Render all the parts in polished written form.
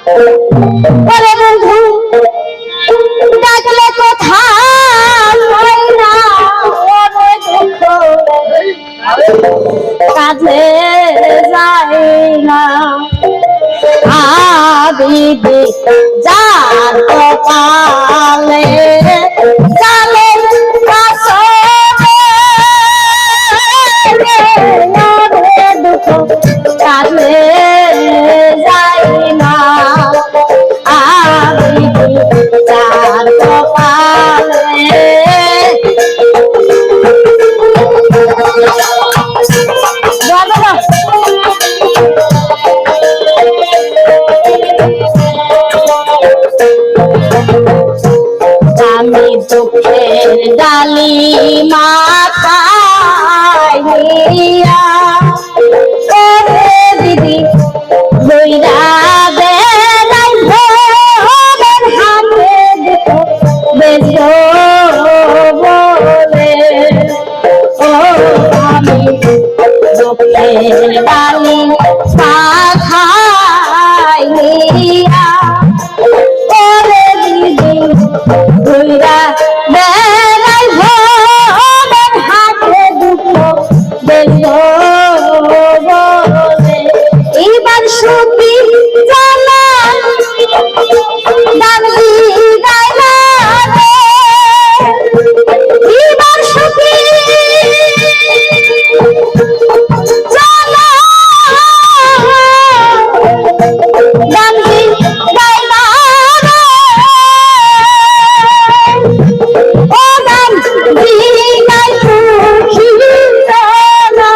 ওরে বন্ধু ডাকলে কোথায় পাই না, ওরে দুঃখ কাজে যায় না। আবিদি যার কপালে জালে দুঃখ কাজে যায় না। আবিদি যার কপালে আমি দুঃখের ডালি মাথায় নিয়া ওরে দিদি বইরা বেড়াই ভোরের হাতে বেজো বলে। ও আমি দুঃখের ডালি মাথায় নিয়া ওরে দিদি বইরা বেড়াই ভোরের হাতে দুঃখ বেজো বলে। এবার সুখী জানা গালি গাইলা রে, এবার সুখী জানা গালি গাইলা রে। ও গান গাই সুখী জানা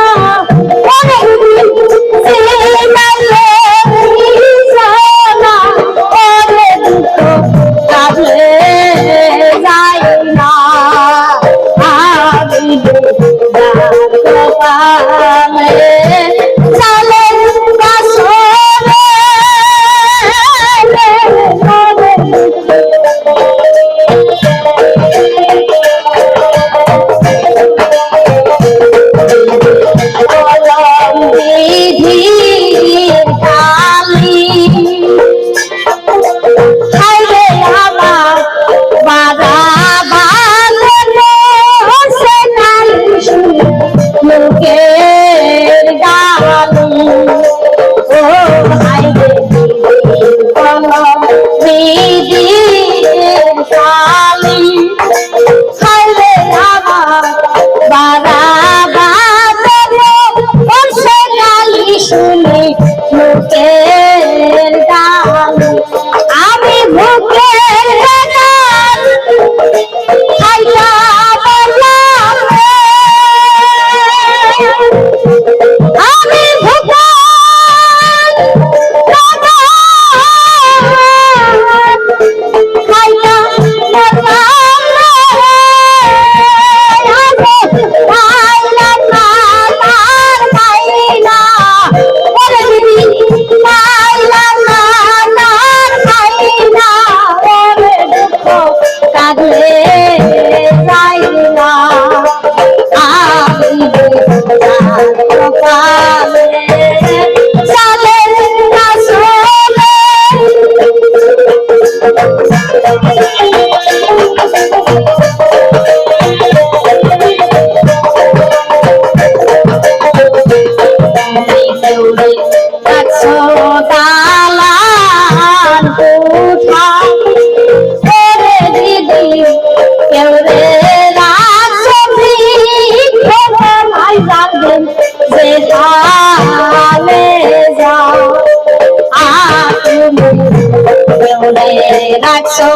ওরে রাখছো